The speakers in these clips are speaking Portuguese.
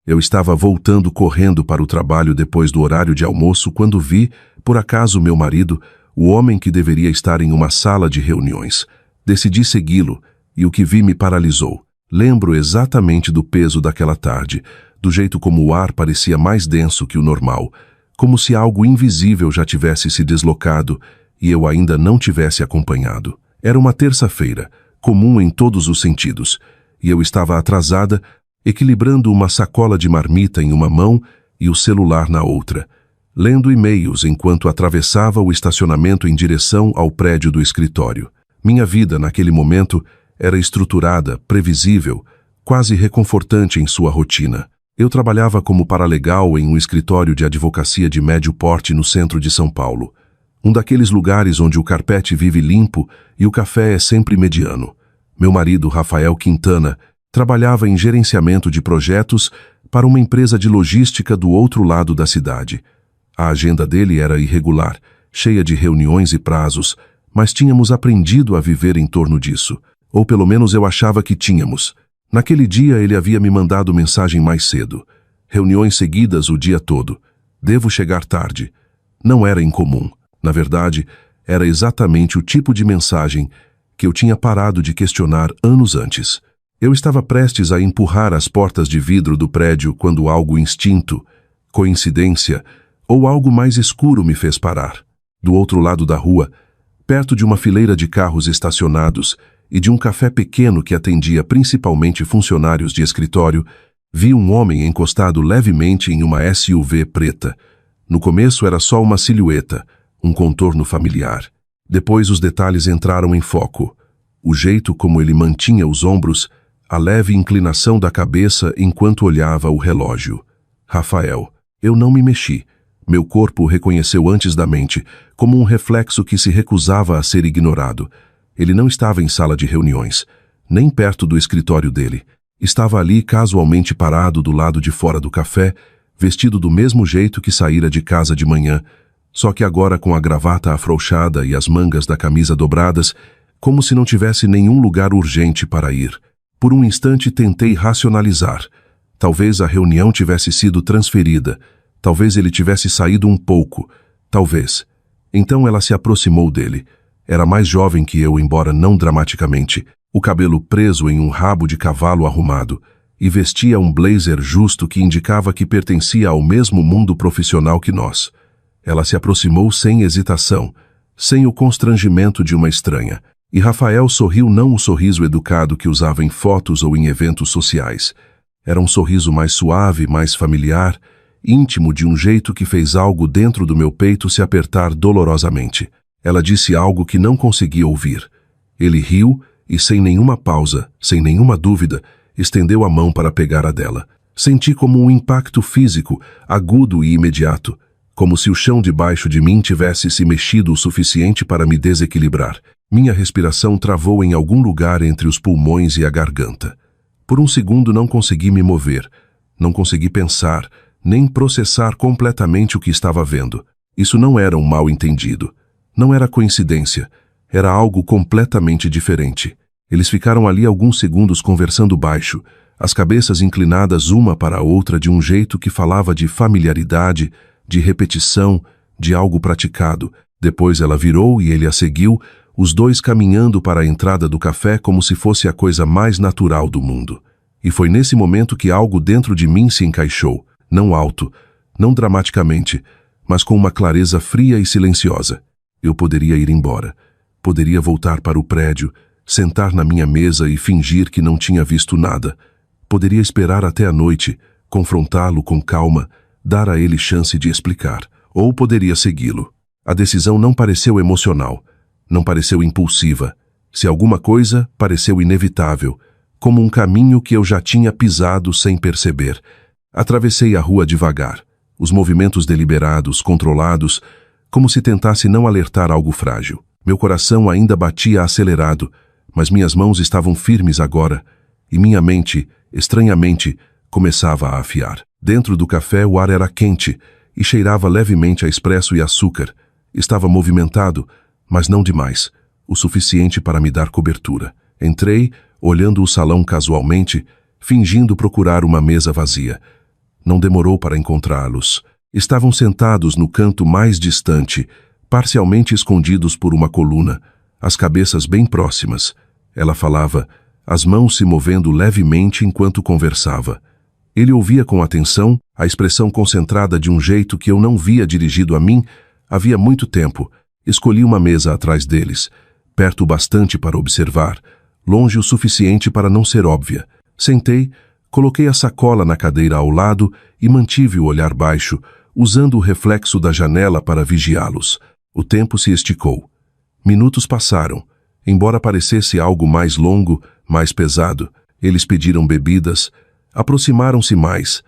Eu estava voltando correndo para o trabalho depois do horário de almoço quando vi, por acaso, meu marido, o homem que deveria estar em uma sala de reuniões. Decidi segui-lo, e o que vi me paralisou. Lembro exatamente do peso daquela tarde, do jeito como o ar parecia mais denso que o normal, como se algo invisível já tivesse se deslocado e eu ainda não tivesse acompanhado. Era uma terça-feira, comum em todos os sentidos, e eu estava atrasada, equilibrando uma sacola de marmita em uma mão e o celular na outra, lendo e-mails enquanto atravessava o estacionamento em direção ao prédio do escritório. Minha vida, naquele momento, era estruturada, previsível, quase reconfortante em sua rotina. Eu trabalhava como paralegal em um escritório de advocacia de médio porte no centro de São Paulo. Um daqueles lugares onde o carpete vive limpo e o café é sempre mediano. Meu marido, Rafael Quintana, trabalhava em gerenciamento de projetos para uma empresa de logística do outro lado da cidade. A agenda dele era irregular, cheia de reuniões e prazos, mas tínhamos aprendido a viver em torno disso. Ou pelo menos eu achava que tínhamos. Naquele dia ele havia me mandado mensagem mais cedo. Reuniões seguidas o dia todo. Devo chegar tarde. Não era incomum. Na verdade, era exatamente o tipo de mensagem que eu tinha parado de questionar anos antes. Eu estava prestes a empurrar as portas de vidro do prédio quando algo instinto, coincidência ou algo mais escuro me fez parar. Do outro lado da rua, perto de uma fileira de carros estacionados e de um café pequeno que atendia principalmente funcionários de escritório, vi um homem encostado levemente em uma SUV preta. No começo era só uma silhueta, um contorno familiar. Depois os detalhes entraram em foco. O jeito como ele mantinha os ombros, a leve inclinação da cabeça enquanto olhava o relógio. Rafael. Eu não me mexi. Meu corpo reconheceu antes da mente, como um reflexo que se recusava a ser ignorado. Ele não estava em sala de reuniões, nem perto do escritório dele. Estava ali casualmente parado do lado de fora do café, vestido do mesmo jeito que saíra de casa de manhã, só que agora com a gravata afrouxada e as mangas da camisa dobradas, como se não tivesse nenhum lugar urgente para ir. Por um instante tentei racionalizar. Talvez a reunião tivesse sido transferida. Talvez ele tivesse saído um pouco. Talvez. Então ela se aproximou dele. Era mais jovem que eu, embora não dramaticamente. O cabelo preso em um rabo de cavalo arrumado. E vestia um blazer justo que indicava que pertencia ao mesmo mundo profissional que nós. Ela se aproximou sem hesitação, sem o constrangimento de uma estranha. E Rafael sorriu, não o sorriso educado que usava em fotos ou em eventos sociais. Era um sorriso mais suave, mais familiar, íntimo de um jeito que fez algo dentro do meu peito se apertar dolorosamente. Ela disse algo que não consegui ouvir. Ele riu e, sem nenhuma pausa, sem nenhuma dúvida, estendeu a mão para pegar a dela. Senti como um impacto físico, agudo e imediato, como se o chão debaixo de mim tivesse se mexido o suficiente para me desequilibrar. Minha respiração travou em algum lugar entre os pulmões e a garganta. Por um segundo não consegui me mover, não consegui pensar, nem processar completamente o que estava vendo. Isso não era um mal-entendido. Não era coincidência. Era algo completamente diferente. Eles ficaram ali alguns segundos conversando baixo, as cabeças inclinadas uma para a outra de um jeito que falava de familiaridade, de repetição, de algo praticado. Depois ela virou e ele a seguiu, os dois caminhando para a entrada do café como se fosse a coisa mais natural do mundo. E foi nesse momento que algo dentro de mim se encaixou, não alto, não dramaticamente, mas com uma clareza fria e silenciosa. Eu poderia ir embora. Poderia voltar para o prédio, sentar na minha mesa e fingir que não tinha visto nada. Poderia esperar até a noite, confrontá-lo com calma, dar a ele chance de explicar. Ou poderia segui-lo. A decisão não pareceu emocional. Não pareceu impulsiva. Se alguma coisa, pareceu inevitável, como um caminho que eu já tinha pisado sem perceber. Atravessei a rua devagar, os movimentos deliberados, controlados, como se tentasse não alertar algo frágil. Meu coração ainda batia acelerado, mas minhas mãos estavam firmes agora, e minha mente, estranhamente, começava a afiar. Dentro do café o ar era quente e cheirava levemente a expresso e açúcar. Estava movimentado, mas não demais, o suficiente para me dar cobertura. Entrei, olhando o salão casualmente, fingindo procurar uma mesa vazia. Não demorou para encontrá-los. Estavam sentados no canto mais distante, parcialmente escondidos por uma coluna, as cabeças bem próximas. Ela falava, as mãos se movendo levemente enquanto conversava. Ele ouvia com atenção, a expressão concentrada de um jeito que eu não via dirigido a mim havia muito tempo. Escolhi uma mesa atrás deles, perto o bastante para observar, longe o suficiente para não ser óbvia. Sentei, coloquei a sacola na cadeira ao lado e mantive o olhar baixo, usando o reflexo da janela para vigiá-los. O tempo se esticou. Minutos passaram. Embora parecesse algo mais longo, mais pesado, eles pediram bebidas, aproximaram-se mais,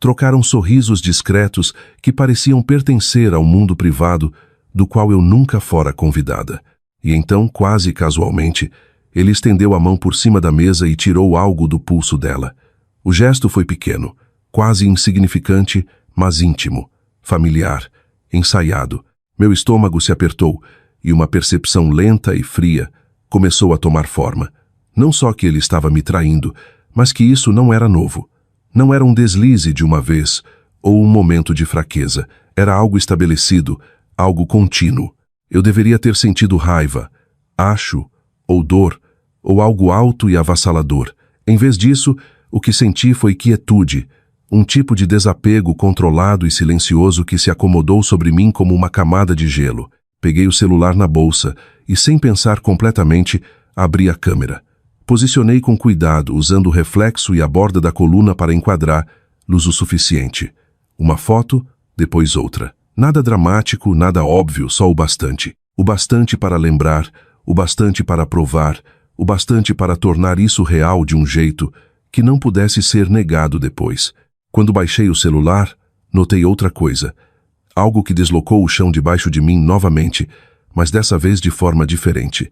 trocaram sorrisos discretos que pareciam pertencer ao mundo privado do qual eu nunca fora convidada. E então, quase casualmente, ele estendeu a mão por cima da mesa e tirou algo do pulso dela. O gesto foi pequeno, quase insignificante, mas íntimo, familiar, ensaiado. Meu estômago se apertou e uma percepção lenta e fria começou a tomar forma. Não só que ele estava me traindo, mas que isso não era novo. Não era um deslize de uma vez ou um momento de fraqueza. Era algo estabelecido, algo contínuo. Eu deveria ter sentido raiva, acho, ou dor, ou algo alto e avassalador. Em vez disso, o que senti foi quietude, um tipo de desapego controlado e silencioso que se acomodou sobre mim como uma camada de gelo. Peguei o celular na bolsa e, sem pensar completamente, abri a câmera. Posicionei com cuidado, usando o reflexo e a borda da coluna para enquadrar, luz o suficiente. Uma foto, depois outra. Nada dramático, nada óbvio, só o bastante. O bastante para lembrar, o bastante para provar, o bastante para tornar isso real de um jeito que não pudesse ser negado depois. Quando baixei o celular, notei outra coisa. Algo que deslocou o chão debaixo de mim novamente, mas dessa vez de forma diferente.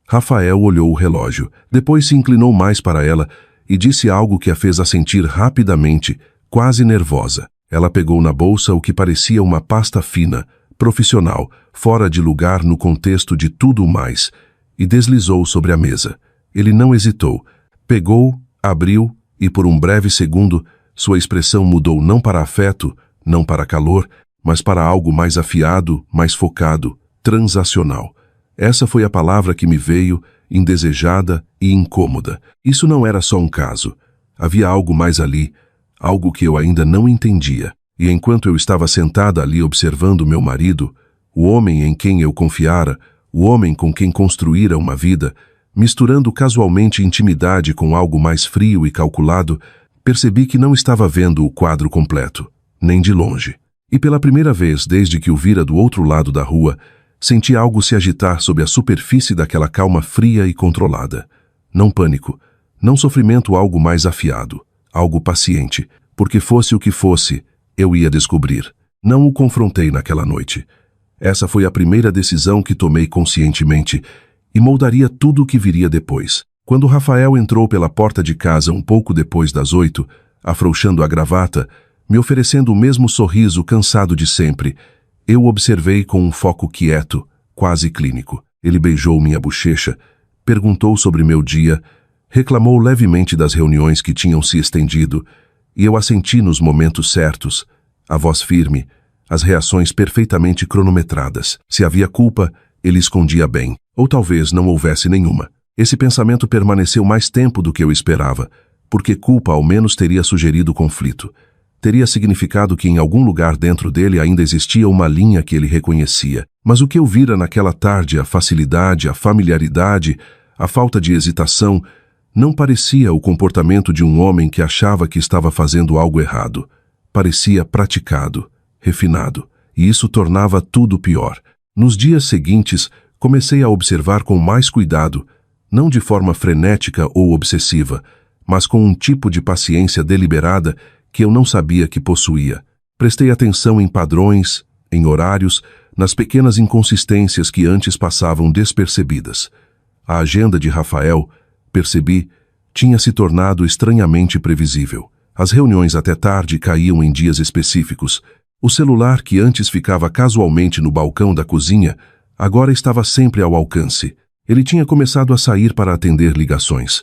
Rafael olhou o relógio, depois se inclinou mais para ela e disse algo que a fez assentir rapidamente, quase nervosa. Ela pegou na bolsa o que parecia uma pasta fina, profissional, fora de lugar no contexto de tudo mais, e deslizou sobre a mesa. Ele não hesitou. Pegou, abriu e por um breve segundo, sua expressão mudou não para afeto, não para calor, mas para algo mais afiado, mais focado, transacional. Essa foi a palavra que me veio, indesejada e incômoda. Isso não era só um caso. Havia algo mais ali, algo que eu ainda não entendia. E enquanto eu estava sentada ali observando meu marido, o homem em quem eu confiara, o homem com quem construíra uma vida, misturando casualmente intimidade com algo mais frio e calculado, percebi que não estava vendo o quadro completo, nem de longe. E pela primeira vez desde que o vira do outro lado da rua, senti algo se agitar sob a superfície daquela calma fria e controlada. Não pânico, não sofrimento, algo mais afiado, algo paciente, porque fosse o que fosse, eu ia descobrir. Não o confrontei naquela noite. Essa foi a primeira decisão que tomei conscientemente e moldaria tudo o que viria depois. Quando Rafael entrou pela porta de casa um pouco depois das 8, afrouxando a gravata, me oferecendo o mesmo sorriso cansado de sempre, eu observei com um foco quieto, quase clínico. Ele beijou minha bochecha, perguntou sobre meu dia, reclamou levemente das reuniões que tinham se estendido, e eu assenti nos momentos certos, a voz firme, as reações perfeitamente cronometradas. Se havia culpa, ele escondia bem, ou talvez não houvesse nenhuma. Esse pensamento permaneceu mais tempo do que eu esperava, porque culpa ao menos teria sugerido conflito. Teria significado que em algum lugar dentro dele ainda existia uma linha que ele reconhecia. Mas o que eu vira naquela tarde, a facilidade, a familiaridade, a falta de hesitação, não parecia o comportamento de um homem que achava que estava fazendo algo errado. Parecia praticado, refinado, e isso tornava tudo pior. Nos dias seguintes, comecei a observar com mais cuidado, não de forma frenética ou obsessiva, mas com um tipo de paciência deliberada que eu não sabia que possuía. Prestei atenção em padrões, em horários, nas pequenas inconsistências que antes passavam despercebidas. A agenda de Rafael, percebi, tinha se tornado estranhamente previsível. As reuniões até tarde caíam em dias específicos. O celular, que antes ficava casualmente no balcão da cozinha, agora estava sempre ao alcance. Ele tinha começado a sair para atender ligações.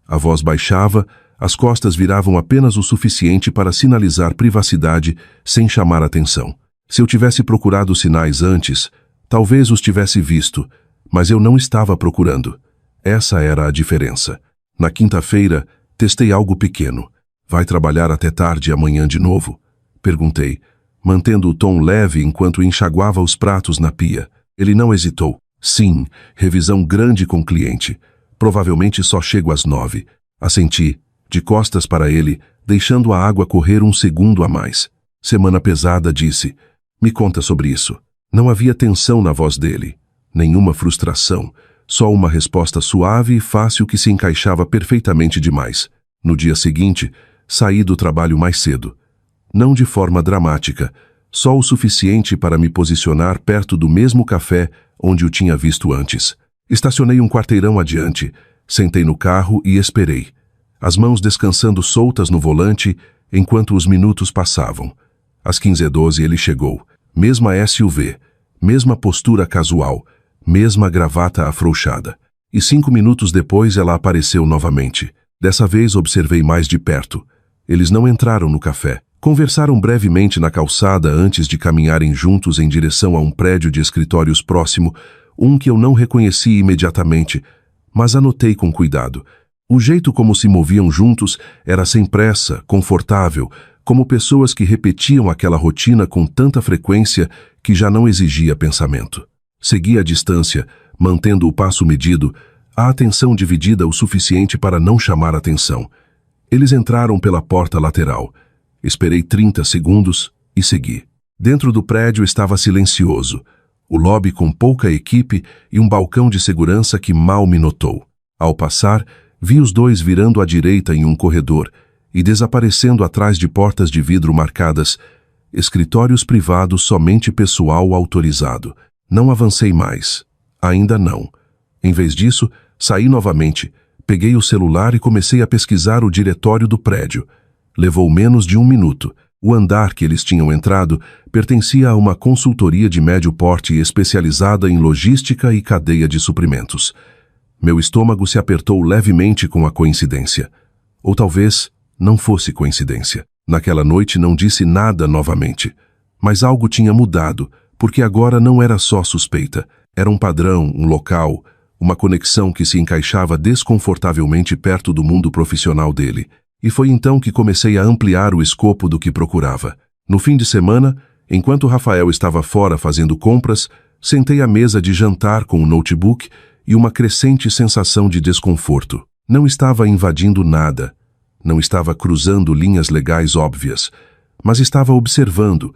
A voz baixava, As costas viravam apenas o suficiente para sinalizar privacidade sem chamar atenção. Se eu tivesse procurado sinais antes, talvez os tivesse visto, mas eu não estava procurando. Essa era a diferença. Na quinta-feira, testei algo pequeno. Vai trabalhar até tarde amanhã de novo? Perguntei, mantendo o tom leve enquanto enxaguava os pratos na pia. Ele não hesitou. Sim, revisão grande com cliente. Provavelmente só chego às 9. Assenti, de costas para ele, deixando a água correr um segundo a mais. Semana pesada, disse. Me conta sobre isso. Não havia tensão na voz dele. Nenhuma frustração. Só uma resposta suave e fácil que se encaixava perfeitamente demais. No dia seguinte, saí do trabalho mais cedo. Não de forma dramática, só o suficiente para me posicionar perto do mesmo café onde o tinha visto antes. Estacionei um quarteirão adiante, sentei no carro e esperei, as mãos descansando soltas no volante enquanto os minutos passavam. Às 15h12 ele chegou, mesma SUV, mesma postura casual, mesma gravata afrouxada. E 5 minutos depois ela apareceu novamente. Dessa vez observei mais de perto. Eles não entraram no café. Conversaram brevemente na calçada antes de caminharem juntos em direção a um prédio de escritórios próximo, um que eu não reconheci imediatamente, mas anotei com cuidado. O jeito como se moviam juntos era sem pressa, confortável, como pessoas que repetiam aquela rotina com tanta frequência que já não exigia pensamento. Segui a distância, mantendo o passo medido, a atenção dividida o suficiente para não chamar atenção. Eles entraram pela porta lateral. Esperei 30 segundos e segui. Dentro do prédio estava silencioso, o lobby com pouca equipe e um balcão de segurança que mal me notou. Ao passar, vi os dois virando à direita em um corredor e desaparecendo atrás de portas de vidro marcadas, escritórios privados somente pessoal autorizado. Não avancei mais. Ainda não. Em vez disso, saí novamente, peguei o celular e comecei a pesquisar o diretório do prédio. Levou menos de 1 minuto. O andar que eles tinham entrado pertencia a uma consultoria de médio porte especializada em logística e cadeia de suprimentos. Meu estômago se apertou levemente com a coincidência. Ou talvez não fosse coincidência. Naquela noite não disse nada novamente. Mas algo tinha mudado, porque agora não era só suspeita. Era um padrão, um local, uma conexão que se encaixava desconfortavelmente perto do mundo profissional dele. E foi então que comecei a ampliar o escopo do que procurava. No fim de semana, enquanto Rafael estava fora fazendo compras, sentei à mesa de jantar com o notebook e uma crescente sensação de desconforto. Não estava invadindo nada. Não estava cruzando linhas legais óbvias. Mas estava observando,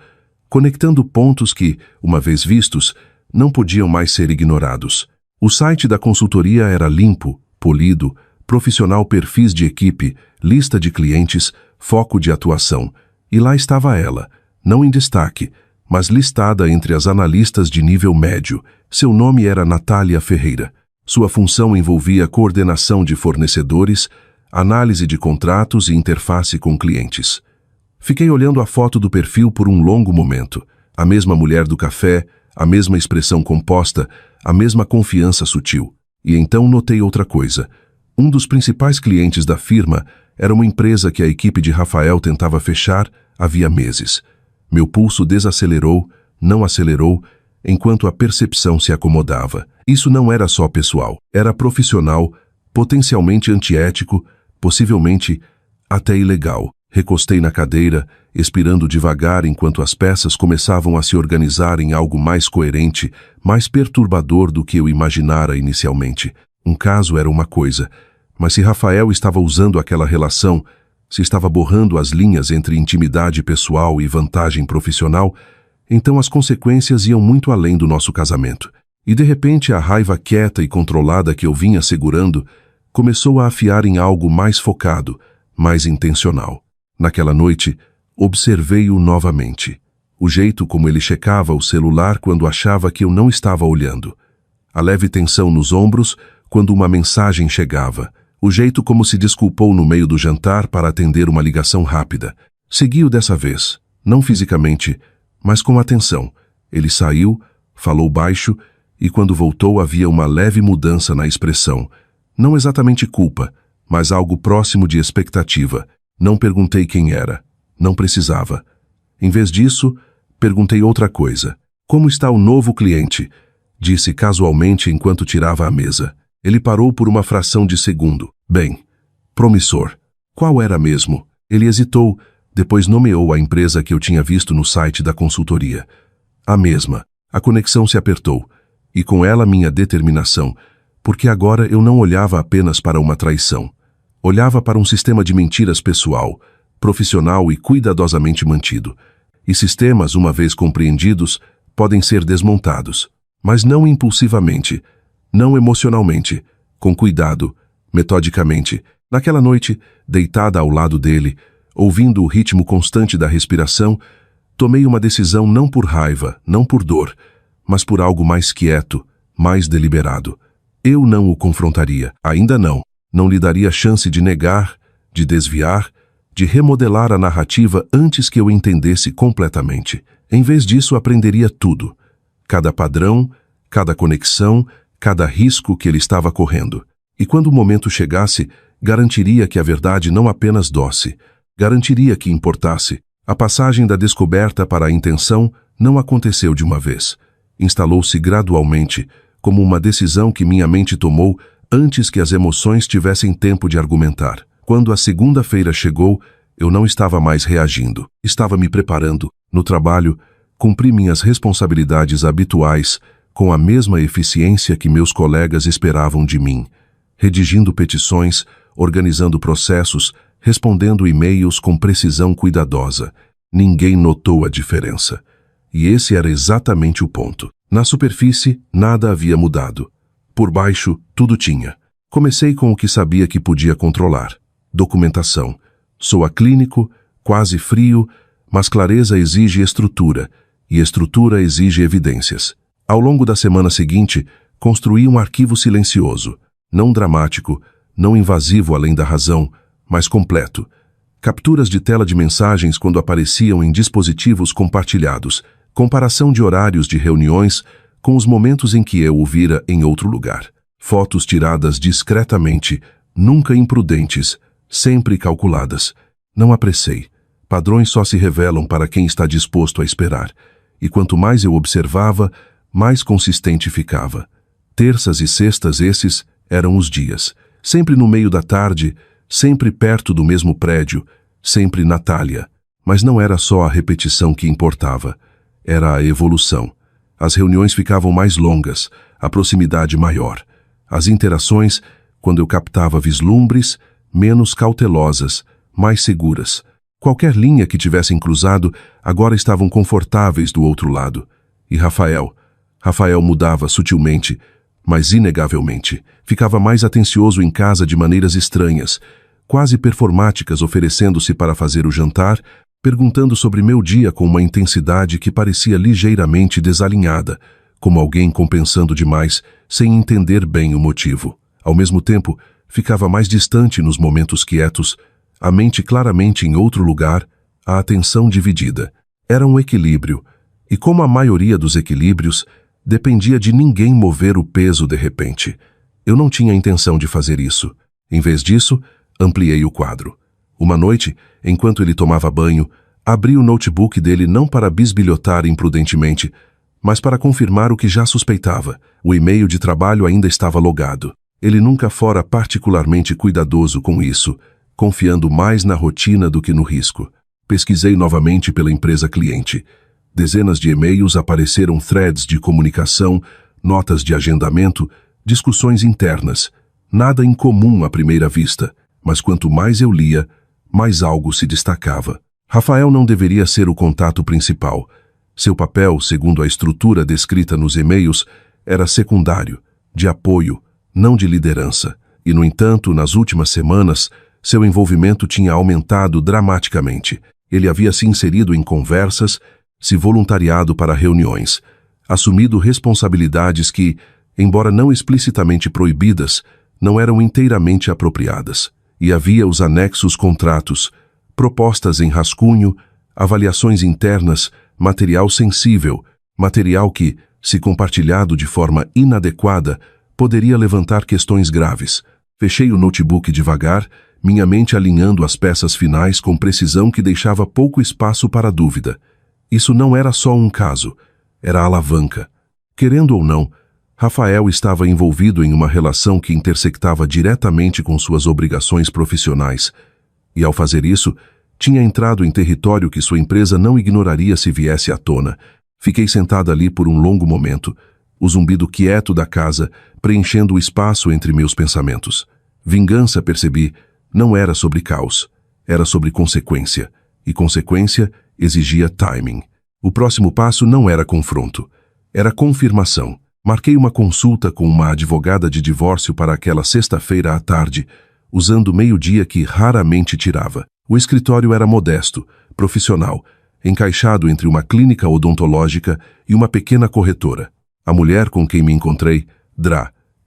conectando pontos que, uma vez vistos, não podiam mais ser ignorados. O site da consultoria era limpo, polido, profissional, perfis de equipe, lista de clientes, foco de atuação. E lá estava ela, não em destaque, mas listada entre as analistas de nível médio. Seu nome era Natália Ferreira. Sua função envolvia coordenação de fornecedores, análise de contratos e interface com clientes. Fiquei olhando a foto do perfil por um longo momento. A mesma mulher do café, a mesma expressão composta, a mesma confiança sutil. E então notei outra coisa. Um dos principais clientes da firma era uma empresa que a equipe de Rafael tentava fechar havia meses. Meu pulso desacelerou, não acelerou, enquanto a percepção se acomodava. Isso não era só pessoal, era profissional, potencialmente antiético, possivelmente até ilegal. Recostei na cadeira, expirando devagar enquanto as peças começavam a se organizar em algo mais coerente, mais perturbador do que eu imaginara inicialmente. Um caso era uma coisa, mas se Rafael estava usando aquela relação, se estava borrando as linhas entre intimidade pessoal e vantagem profissional, então as consequências iam muito além do nosso casamento. E de repente a raiva quieta e controlada que eu vinha segurando começou a afiar em algo mais focado, mais intencional. Naquela noite, observei-o novamente. O jeito como ele checava o celular quando achava que eu não estava olhando. A leve tensão nos ombros quando uma mensagem chegava. O jeito como se desculpou no meio do jantar para atender uma ligação rápida. Segui-o dessa vez, não fisicamente, mas com atenção. Ele saiu, falou baixo, e quando voltou havia uma leve mudança na expressão. Não exatamente culpa, mas algo próximo de expectativa. Não perguntei quem era. Não precisava. Em vez disso, perguntei outra coisa. Como está o novo cliente? Disse casualmente enquanto tirava a mesa. Ele parou por uma fração de segundo. Bem, promissor. Qual era mesmo? Ele hesitou, depois nomeou a empresa que eu tinha visto no site da consultoria. A mesma. A conexão se apertou, e com ela minha determinação, porque agora eu não olhava apenas para uma traição. Olhava para um sistema de mentiras pessoal, profissional e cuidadosamente mantido. E sistemas, uma vez compreendidos, podem ser desmontados, mas não impulsivamente, não emocionalmente, com cuidado, metodicamente. Naquela noite, deitada ao lado dele, ouvindo o ritmo constante da respiração, tomei uma decisão não por raiva, não por dor, mas por algo mais quieto, mais deliberado. Eu não o confrontaria, ainda não. Não lhe daria chance de negar, de desviar, de remodelar a narrativa antes que eu entendesse completamente. Em vez disso, aprenderia tudo. Cada padrão, cada conexão, cada risco que ele estava correndo. E quando o momento chegasse, garantiria que a verdade não apenas doce, garantiria que importasse. A passagem da descoberta para a intenção não aconteceu de uma vez. Instalou-se gradualmente, como uma decisão que minha mente tomou antes que as emoções tivessem tempo de argumentar. Quando a segunda-feira chegou, eu não estava mais reagindo. Estava me preparando. No trabalho, cumpri minhas responsabilidades habituais com a mesma eficiência que meus colegas esperavam de mim. Redigindo petições, organizando processos, respondendo e-mails com precisão cuidadosa. Ninguém notou a diferença. E esse era exatamente o ponto. Na superfície, nada havia mudado. Por baixo, tudo tinha. Comecei com o que sabia que podia controlar. Documentação. Soa clínico, quase frio, mas clareza exige estrutura, e estrutura exige evidências. Ao longo da semana seguinte, construí um arquivo silencioso, não dramático, não invasivo além da razão, mas completo. Capturas de tela de mensagens quando apareciam em dispositivos compartilhados, comparação de horários de reuniões com os momentos em que eu o vira em outro lugar. Fotos tiradas discretamente, nunca imprudentes, sempre calculadas. Não apressei. Padrões só se revelam para quem está disposto a esperar. E quanto mais eu observava, mais consistente ficava. Terças e sextas esses eram os dias. Sempre no meio da tarde, sempre perto do mesmo prédio, sempre Natália. Mas não era só a repetição que importava. Era a evolução. As reuniões ficavam mais longas, a proximidade maior. As interações, quando eu captava vislumbres, menos cautelosas, mais seguras. Qualquer linha que tivessem cruzado, agora estavam confortáveis do outro lado. E Rafael mudava sutilmente, mas inegavelmente. Ficava mais atencioso em casa de maneiras estranhas, quase performáticas, oferecendo-se para fazer o jantar, perguntando sobre meu dia com uma intensidade que parecia ligeiramente desalinhada, como alguém compensando demais, sem entender bem o motivo. Ao mesmo tempo, ficava mais distante nos momentos quietos, a mente claramente em outro lugar, a atenção dividida. Era um equilíbrio, e como a maioria dos equilíbrios, dependia de ninguém mover o peso de repente. Eu não tinha intenção de fazer isso. Em vez disso, ampliei o quadro. Uma noite, enquanto ele tomava banho, abri o notebook dele não para bisbilhotar imprudentemente, mas para confirmar o que já suspeitava. O e-mail de trabalho ainda estava logado. Ele nunca fora particularmente cuidadoso com isso, confiando mais na rotina do que no risco. Pesquisei novamente pela empresa cliente. Dezenas de e-mails apareceram, threads de comunicação, notas de agendamento, discussões internas. Nada incomum à primeira vista, mas quanto mais eu lia, mais algo se destacava. Rafael não deveria ser o contato principal. Seu papel, segundo a estrutura descrita nos e-mails, era secundário, de apoio, não de liderança. E, no entanto, nas últimas semanas, seu envolvimento tinha aumentado dramaticamente. Ele havia se inserido em conversas, se voluntariado para reuniões, assumido responsabilidades que, embora não explicitamente proibidas, não eram inteiramente apropriadas. E havia os anexos contratos, propostas em rascunho, avaliações internas, material sensível, material que, se compartilhado de forma inadequada, poderia levantar questões graves. Fechei o notebook devagar, minha mente alinhando as peças finais com precisão que deixava pouco espaço para dúvida. Isso não era só um caso, era a alavanca. Querendo ou não, Rafael estava envolvido em uma relação que intersectava diretamente com suas obrigações profissionais. E ao fazer isso, tinha entrado em território que sua empresa não ignoraria se viesse à tona. Fiquei sentada ali por um longo momento, o zumbido quieto da casa preenchendo o espaço entre meus pensamentos. Vingança, percebi, não era sobre caos, era sobre consequência. E consequência exigia timing. O próximo passo não era confronto, era confirmação. Marquei uma consulta com uma advogada de divórcio para aquela sexta-feira à tarde, usando o meio-dia que raramente tirava. O escritório era modesto, profissional, encaixado entre uma clínica odontológica e uma pequena corretora. A mulher com quem me encontrei,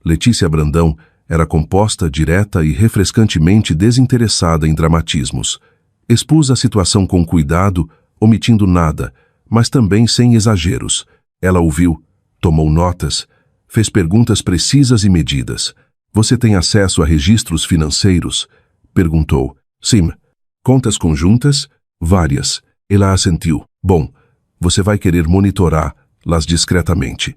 Letícia Brandão, era composta, direta e refrescantemente desinteressada em dramatismos. Expus a situação com cuidado, omitindo nada, mas também sem exageros. Ela ouviu, tomou notas, fez perguntas precisas e medidas. Você tem acesso a registros financeiros? Perguntou. Sim. Contas conjuntas? Várias. Ela assentiu. Bom, você vai querer monitorá-las discretamente.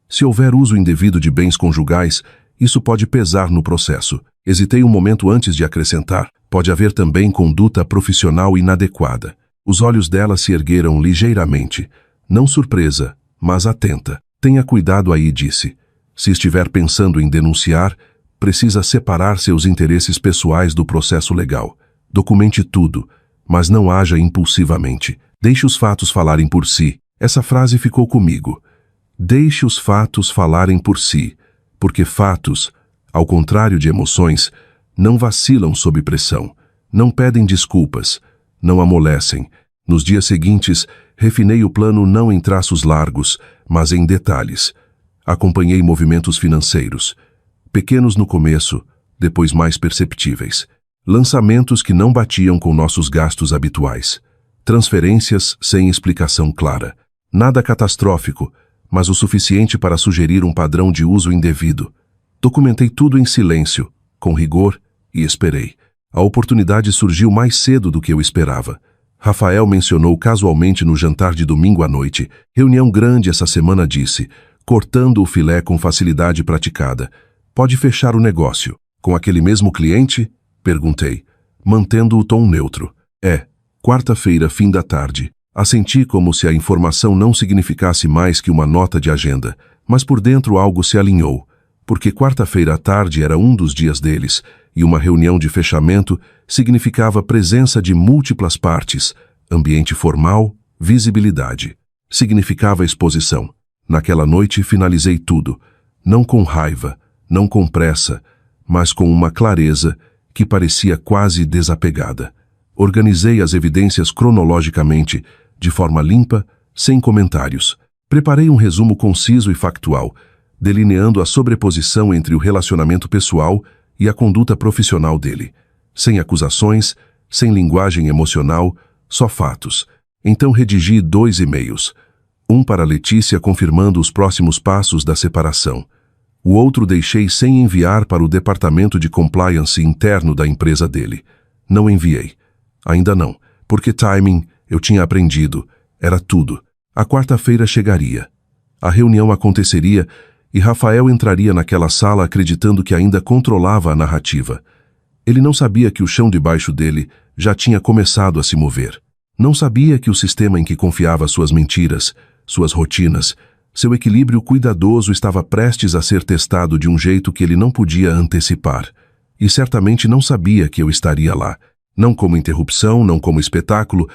Se houver uso indevido de bens conjugais, isso pode pesar no processo. Hesitei um momento antes de acrescentar. Pode haver também conduta profissional inadequada. Os olhos dela se ergueram ligeiramente. Não surpresa, mas atenta. Tenha cuidado aí, disse. Se estiver pensando em denunciar, precisa separar seus interesses pessoais do processo legal. Documente tudo, mas não haja impulsivamente. Deixe os fatos falarem por si. Essa frase ficou comigo. Deixe os fatos falarem por si, porque fatos, ao contrário de emoções, não vacilam sob pressão, não pedem desculpas, não amolecem. Nos dias seguintes, refinei o plano não em traços largos, mas em detalhes. Acompanhei movimentos financeiros, pequenos no começo, depois mais perceptíveis. Lançamentos que não batiam com nossos gastos habituais. Transferências sem explicação clara. Nada catastrófico, mas o suficiente para sugerir um padrão de uso indevido. Documentei tudo em silêncio, com rigor, e esperei. A oportunidade surgiu mais cedo do que eu esperava. Rafael mencionou casualmente no jantar de domingo à noite. Reunião grande essa semana, disse, cortando o filé com facilidade praticada. Pode fechar o negócio. Com aquele mesmo cliente? Perguntei, mantendo o tom neutro. Quarta-feira, fim da tarde. Assenti como se a informação não significasse mais que uma nota de agenda, mas por dentro algo se alinhou, porque quarta-feira à tarde era um dos dias deles, e uma reunião de fechamento significava presença de múltiplas partes, ambiente formal, visibilidade. Significava exposição. Naquela noite finalizei tudo, não com raiva, não com pressa, mas com uma clareza que parecia quase desapegada. Organizei as evidências cronologicamente, de forma limpa, sem comentários. Preparei um resumo conciso e factual, delineando a sobreposição entre o relacionamento pessoal e a conduta profissional dele. Sem acusações, sem linguagem emocional, só fatos. Então redigi 2 e-mails. Um para Letícia confirmando os próximos passos da separação. O outro deixei sem enviar para o departamento de compliance interno da empresa dele. Não enviei. Ainda não, porque timing, eu tinha aprendido, era tudo. A quarta-feira chegaria. A reunião aconteceria e Rafael entraria naquela sala acreditando que ainda controlava a narrativa. Ele não sabia que o chão debaixo dele já tinha começado a se mover. Não sabia que o sistema em que confiava suas mentiras, suas rotinas, seu equilíbrio cuidadoso estava prestes a ser testado de um jeito que ele não podia antecipar. E certamente não sabia que eu estaria lá. Não como interrupção, não como espetáculo,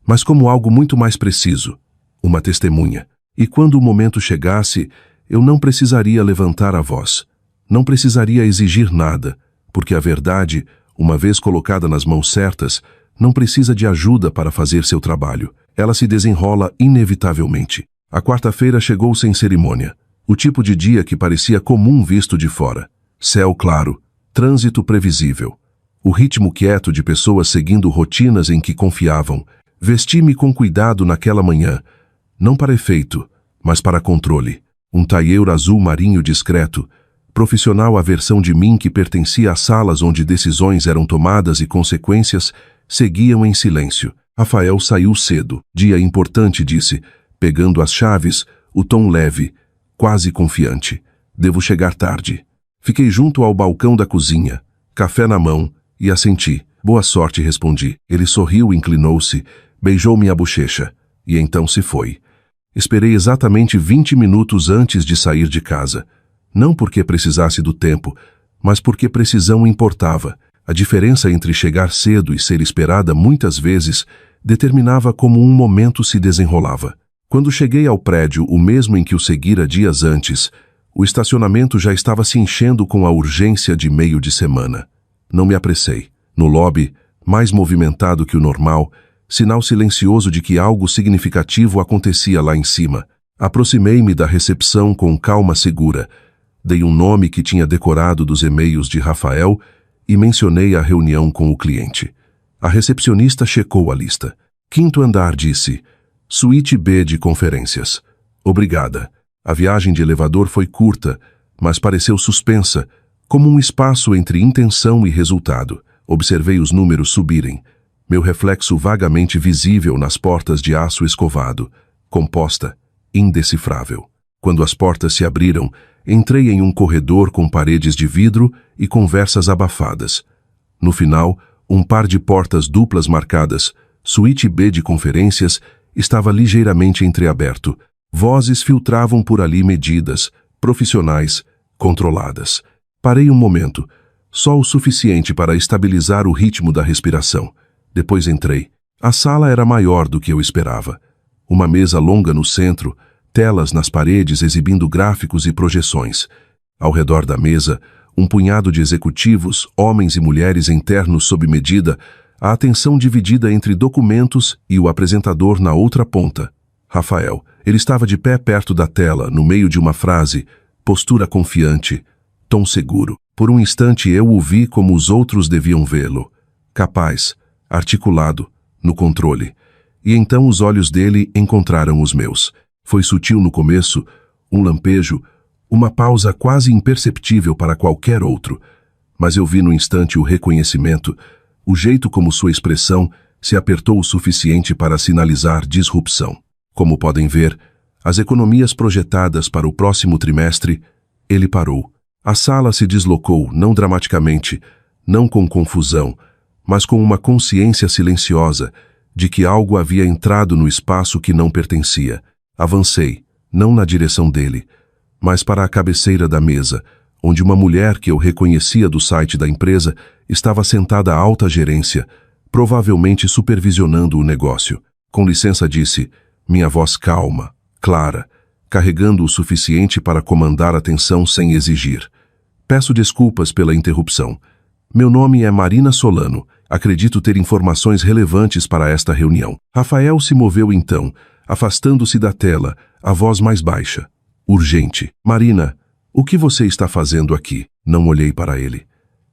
mas como algo muito mais preciso, uma testemunha. E quando o momento chegasse, eu não precisaria levantar a voz, não precisaria exigir nada, porque a verdade, uma vez colocada nas mãos certas, não precisa de ajuda para fazer seu trabalho. Ela se desenrola inevitavelmente. A quarta-feira chegou sem cerimônia, o tipo de dia que parecia comum visto de fora. Céu claro, trânsito previsível. O ritmo quieto de pessoas seguindo rotinas em que confiavam. Vesti-me com cuidado naquela manhã, não para efeito, mas para controle. Um tailleur azul marinho discreto, Profissional, a versão de mim que pertencia às salas onde decisões eram tomadas e consequências seguiam em silêncio. Rafael saiu cedo. Dia importante, disse, pegando as chaves, o tom leve, quase confiante. Devo chegar tarde. Fiquei junto ao balcão da cozinha, café na mão, e assenti. Boa sorte, respondi. Ele sorriu, inclinou-se, beijou-me a bochecha, e então se foi. Esperei exatamente 20 minutos antes de sair de casa. Não porque precisasse do tempo, mas porque precisão importava. A diferença entre chegar cedo e ser esperada muitas vezes determinava como um momento se desenrolava. Quando cheguei ao prédio, o mesmo em que o seguira dias antes, o estacionamento já estava se enchendo com a urgência de meio de semana. Não me apressei. No lobby, mais movimentado que o normal, sinal silencioso de que algo significativo acontecia lá em cima. Aproximei-me da recepção com calma segura. Dei um nome que tinha decorado dos e-mails de Rafael e mencionei a reunião com o cliente. A recepcionista checou a lista. 5º andar, disse. Suíte B de conferências. Obrigada. A viagem de elevador foi curta, mas pareceu suspensa, como um espaço entre intenção e resultado. Observei os números subirem. Meu reflexo vagamente visível nas portas de aço escovado, composta, indecifrável. Quando as portas se abriram, entrei em um corredor com paredes de vidro e conversas abafadas. No final, um par de portas duplas marcadas, Suíte B de conferências, estava ligeiramente entreaberto. Vozes filtravam por ali, medidas, profissionais, controladas. Parei um momento, só o suficiente para estabilizar o ritmo da respiração. Depois entrei. A sala era maior do que eu esperava. Uma mesa longa no centro, telas nas paredes exibindo gráficos e projeções. Ao redor da mesa, um punhado de executivos, homens e mulheres em ternos sob medida, a atenção dividida entre documentos e o apresentador na outra ponta. Rafael. Ele estava de pé perto da tela, no meio de uma frase, postura confiante, tom seguro. Por um instante eu o vi como os outros deviam vê-lo. Capaz, articulado, no controle. E então os olhos dele encontraram os meus. Foi sutil no começo, um lampejo, uma pausa quase imperceptível para qualquer outro. Mas eu vi no instante o reconhecimento, o jeito como sua expressão se apertou o suficiente para sinalizar disrupção. Como podem ver, as economias projetadas para o próximo trimestre, ele parou. A sala se deslocou, não dramaticamente, não com confusão, mas com uma consciência silenciosa de que algo havia entrado no espaço que não pertencia. Avancei, não na direção dele, mas para a cabeceira da mesa, onde uma mulher que eu reconhecia do site da empresa estava sentada à alta gerência, provavelmente supervisionando o negócio. Com licença, disse, minha voz calma, clara, carregando o suficiente para comandar a atenção sem exigir. Peço desculpas pela interrupção. Meu nome é Marina Solano. Acredito ter informações relevantes para esta reunião. Rafael se moveu então, afastando-se da tela, a voz mais baixa. Urgente. Marina, o que você está fazendo aqui? Não olhei para ele.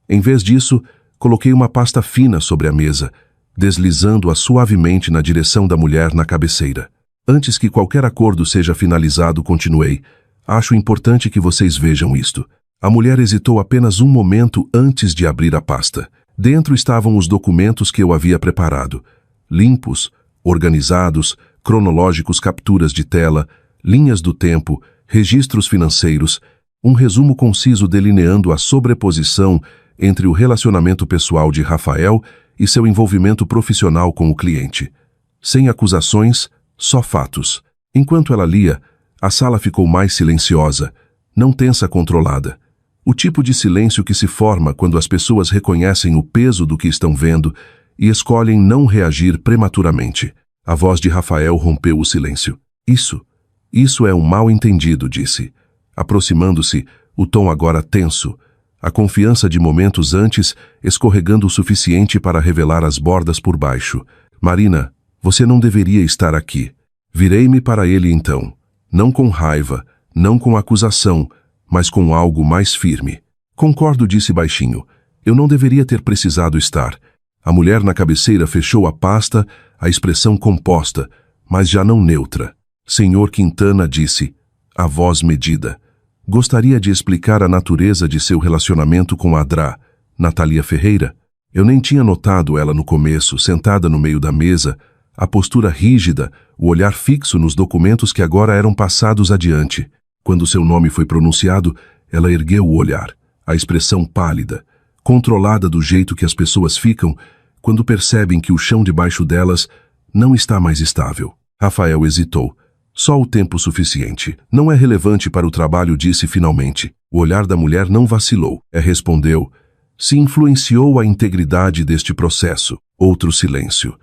Em vez disso, coloquei uma pasta fina sobre a mesa, deslizando-a suavemente na direção da mulher na cabeceira. Antes que qualquer acordo seja finalizado, continuei. Acho importante que vocês vejam isto. A mulher hesitou apenas um momento antes de abrir a pasta. Dentro estavam os documentos que eu havia preparado. Limpos, organizados, cronológicos, capturas de tela, linhas do tempo, registros financeiros, um resumo conciso delineando a sobreposição entre o relacionamento pessoal de Rafael e seu envolvimento profissional com o cliente. Sem acusações, só fatos. Enquanto ela lia, a sala ficou mais silenciosa, não tensa, controlada. O tipo de silêncio que se forma quando as pessoas reconhecem o peso do que estão vendo e escolhem não reagir prematuramente. A voz de Rafael rompeu o silêncio. Isso é um mal-entendido, disse. Aproximando-se, o tom agora tenso, a confiança de momentos antes escorregando o suficiente para revelar as bordas por baixo. Marina, você não deveria estar aqui. Virei-me para ele então, não com raiva, não com acusação, mas com algo mais firme. Concordo, disse baixinho. Eu não deveria ter precisado estar. A mulher na cabeceira fechou a pasta, a expressão composta, mas já não neutra. Senhor Quintana, disse, a voz medida. Gostaria de explicar a natureza de seu relacionamento com Adrá, Natalia Ferreira. Eu nem tinha notado ela no começo, sentada no meio da mesa, a postura rígida, o olhar fixo nos documentos que agora eram passados adiante. Quando seu nome foi pronunciado, ela ergueu o olhar, a expressão pálida, controlada do jeito que as pessoas ficam quando percebem que o chão debaixo delas não está mais estável. Rafael hesitou. Só o tempo suficiente. Não é relevante para o trabalho, disse finalmente. O olhar da mulher não vacilou. Respondeu. Se influenciou a integridade deste processo. Outro silêncio.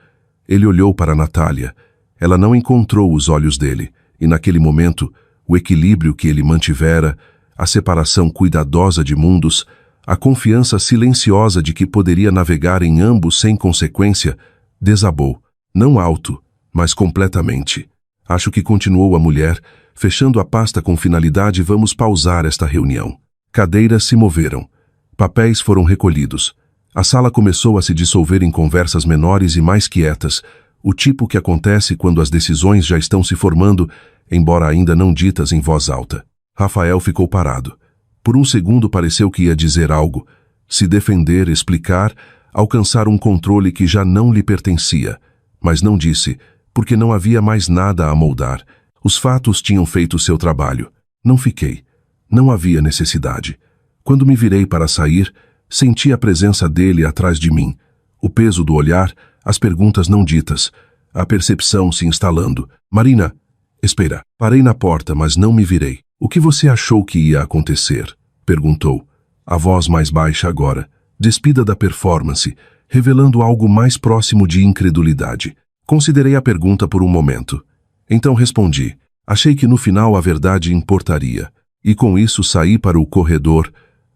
Ele olhou para Natália. Ela não encontrou os olhos dele. E naquele momento, o equilíbrio que ele mantivera, a separação cuidadosa de mundos, a confiança silenciosa de que poderia navegar em ambos sem consequência, desabou. Não alto, mas completamente. Acho que continuou a mulher, fechando a pasta com finalidade. Vamos pausar esta reunião. Cadeiras se moveram. Papéis foram recolhidos. A sala começou a se dissolver em conversas menores e mais quietas, o tipo que acontece quando as decisões já estão se formando, embora ainda não ditas em voz alta. Rafael ficou parado. Por um segundo pareceu que ia dizer algo, se defender, explicar, alcançar um controle que já não lhe pertencia, mas não disse, porque não havia mais nada a moldar. Os fatos tinham feito seu trabalho. Não fiquei. Não havia necessidade. Quando me virei para sair, senti a presença dele atrás de mim. O peso do olhar, as perguntas não ditas, a percepção se instalando. Marina, espera. Parei na porta, mas não me virei. O que você achou que ia acontecer? Perguntou. A voz mais baixa agora, despida da performance, revelando algo mais próximo de incredulidade. Considerei a pergunta por um momento. Então respondi. Achei que no final a verdade importaria. E com isso saí para o corredor,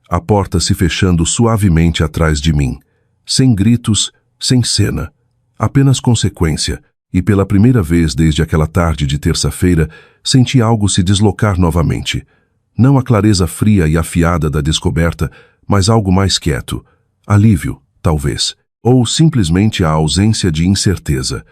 a porta se fechando suavemente atrás de mim. Sem gritos, sem cena. Apenas consequência. E pela primeira vez desde aquela tarde de terça-feira, senti algo se deslocar novamente. Não a clareza fria e afiada da descoberta, mas algo mais quieto. Alívio, talvez. Ou simplesmente a ausência de incerteza.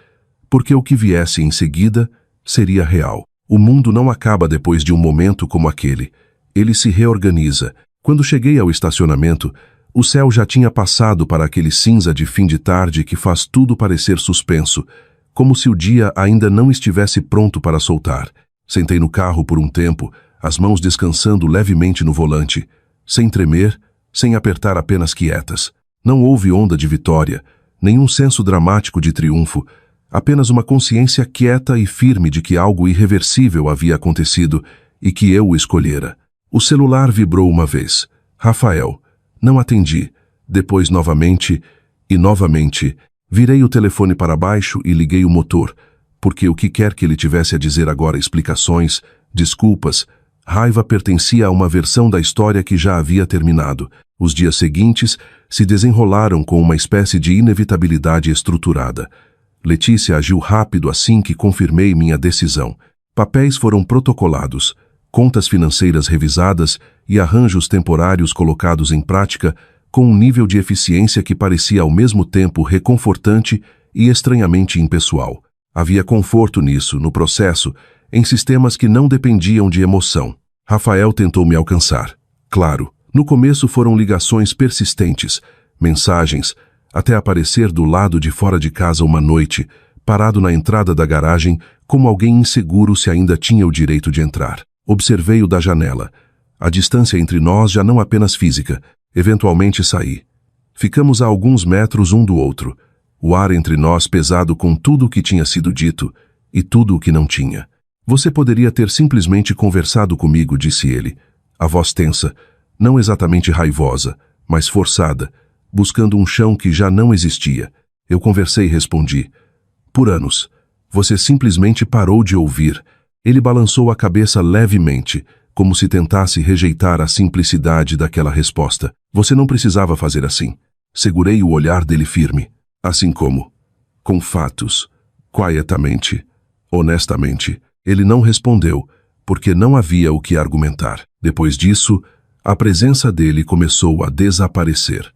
Porque o que viesse em seguida seria real. O mundo não acaba depois de um momento como aquele. Ele se reorganiza. Quando cheguei ao estacionamento, o céu já tinha passado para aquele cinza de fim de tarde que faz tudo parecer suspenso, como se o dia ainda não estivesse pronto para soltar. Sentei no carro por um tempo, as mãos descansando levemente no volante, sem tremer, sem apertar, apenas quietas. Não houve onda de vitória, nenhum senso dramático de triunfo, apenas uma consciência quieta e firme de que algo irreversível havia acontecido e que eu o escolhera. O celular vibrou uma vez. Rafael. Não atendi. Depois novamente e novamente. Virei o telefone para baixo e liguei o motor, porque o que quer que ele tivesse a dizer agora, explicações, desculpas, raiva, pertencia a uma versão da história que já havia terminado. Os dias seguintes se desenrolaram com uma espécie de inevitabilidade estruturada. Letícia agiu rápido assim que confirmei minha decisão. Papéis foram protocolados, contas financeiras revisadas e arranjos temporários colocados em prática com um nível de eficiência que parecia ao mesmo tempo reconfortante e estranhamente impessoal. Havia conforto nisso, no processo, em sistemas que não dependiam de emoção. Rafael tentou me alcançar. Claro, no começo foram ligações persistentes, mensagens, até aparecer do lado de fora de casa uma noite, parado na entrada da garagem, como alguém inseguro se ainda tinha o direito de entrar. Observei-o da janela. A distância entre nós já não apenas física. Eventualmente saí. Ficamos a alguns metros um do outro. O ar entre nós pesado com tudo o que tinha sido dito e tudo o que não tinha. Você poderia ter simplesmente conversado comigo, disse ele. A voz tensa, não exatamente raivosa, mas forçada, buscando um chão que já não existia. Eu conversei e respondi. Por anos. Você simplesmente parou de ouvir. Ele balançou a cabeça levemente, como se tentasse rejeitar a simplicidade daquela resposta. Você não precisava fazer assim. Segurei o olhar dele firme. Assim como, com fatos, quietamente, honestamente. Ele não respondeu, porque não havia o que argumentar. Depois disso, a presença dele começou a desaparecer.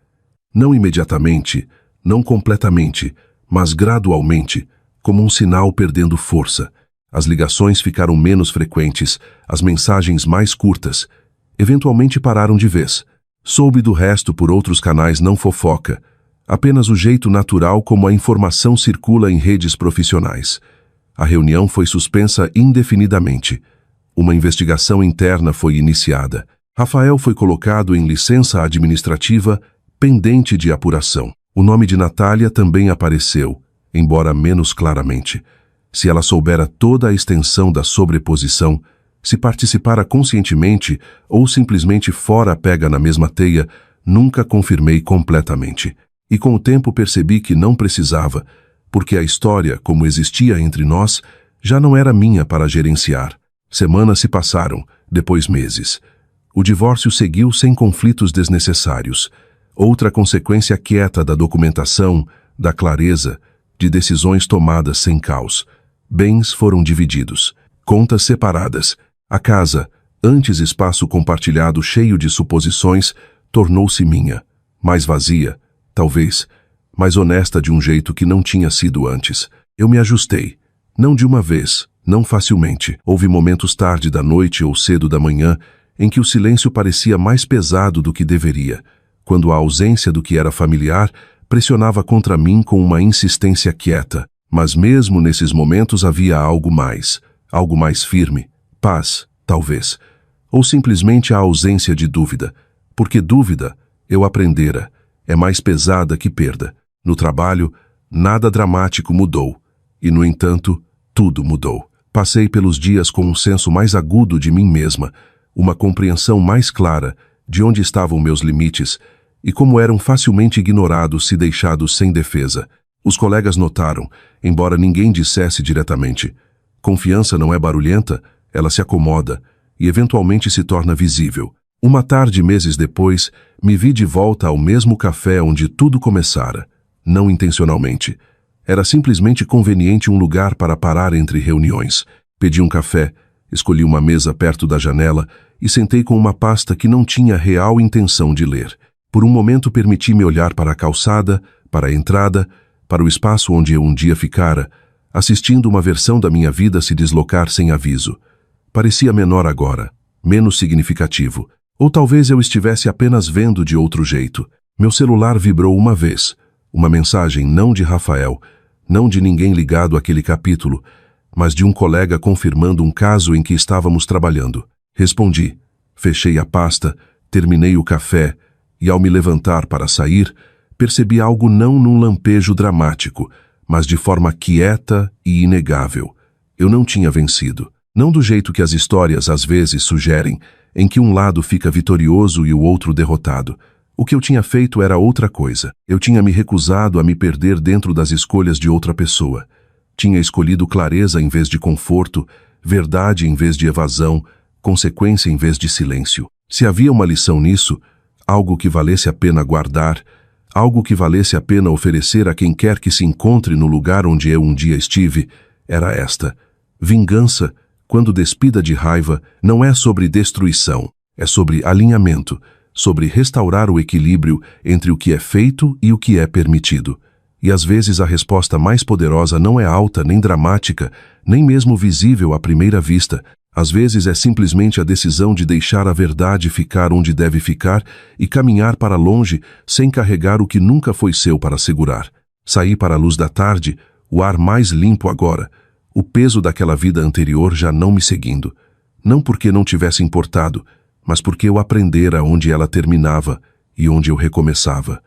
Não imediatamente, não completamente, mas gradualmente, como um sinal perdendo força. As ligações ficaram menos frequentes, as mensagens mais curtas, Eventualmente pararam de vez. Soube do resto por outros canais não fofoca, apenas o jeito natural como a informação circula em redes profissionais. A reunião foi suspensa indefinidamente. Uma investigação interna foi iniciada. Rafael foi colocado em licença administrativa, pendente de apuração. O nome de Natália também apareceu, embora menos claramente. Se ela soubera toda a extensão da sobreposição, se participara conscientemente ou simplesmente fora pega na mesma teia, nunca confirmei completamente. E com o tempo percebi que não precisava, porque a história, como existia entre nós, já não era minha para gerenciar. Semanas se passaram, depois meses. O divórcio seguiu sem conflitos desnecessários. Outra consequência quieta da documentação, da clareza, de decisões tomadas sem caos. Bens foram divididos, contas separadas. A casa, antes espaço compartilhado cheio de suposições, tornou-se minha. Mais vazia, talvez, mais honesta de um jeito que não tinha sido antes. Eu me ajustei. Não de uma vez, não facilmente. Houve momentos tarde da noite ou cedo da manhã em que o silêncio parecia mais pesado do que deveria, quando a ausência do que era familiar pressionava contra mim com uma insistência quieta. Mas mesmo nesses momentos havia algo mais firme. Paz, talvez. Ou simplesmente a ausência de dúvida. Porque dúvida, eu aprendera, é mais pesada que perda. No trabalho, nada dramático mudou. E, no entanto, tudo mudou. Passei pelos dias com um senso mais agudo de mim mesma, uma compreensão mais clara de onde estavam meus limites e como eram facilmente ignorados se deixados sem defesa. Os colegas notaram, embora ninguém dissesse diretamente. Confiança não é barulhenta, ela se acomoda e eventualmente se torna visível. Uma tarde, meses depois, me vi de volta ao mesmo café onde tudo começara. Não intencionalmente. Era simplesmente conveniente um lugar para parar entre reuniões. Pedi um café, escolhi uma mesa perto da janela e sentei com uma pasta que não tinha real intenção de ler. Por um momento permiti-me olhar para a calçada, para a entrada, para o espaço onde eu um dia ficara, assistindo uma versão da minha vida se deslocar sem aviso. Parecia menor agora, menos significativo. Ou talvez eu estivesse apenas vendo de outro jeito. Meu celular vibrou uma vez. Uma mensagem não de Rafael, não de ninguém ligado àquele capítulo, mas de um colega confirmando um caso em que estávamos trabalhando. Respondi. Fechei a pasta, terminei o café e, ao me levantar para sair, percebi algo não num lampejo dramático, mas de forma quieta e inegável. Eu não tinha vencido. Não do jeito que as histórias às vezes sugerem, em que um lado fica vitorioso e o outro derrotado. O que eu tinha feito era outra coisa. Eu tinha me recusado a me perder dentro das escolhas de outra pessoa. Tinha escolhido clareza em vez de conforto, verdade em vez de evasão, consequência em vez de silêncio. Se havia uma lição nisso, algo que valesse a pena guardar, algo que valesse a pena oferecer a quem quer que se encontre no lugar onde eu um dia estive, era esta. Vingança, quando despida de raiva, não é sobre destruição, é sobre alinhamento, sobre restaurar o equilíbrio entre o que é feito e o que é permitido. E às vezes a resposta mais poderosa não é alta nem dramática, nem mesmo visível à primeira vista. Às vezes é simplesmente a decisão de deixar a verdade ficar onde deve ficar e caminhar para longe sem carregar o que nunca foi seu para segurar. Saí para a luz da tarde, o ar mais limpo agora, o peso daquela vida anterior já não me seguindo. Não porque não tivesse importado, mas porque eu aprendera onde ela terminava e onde eu recomeçava.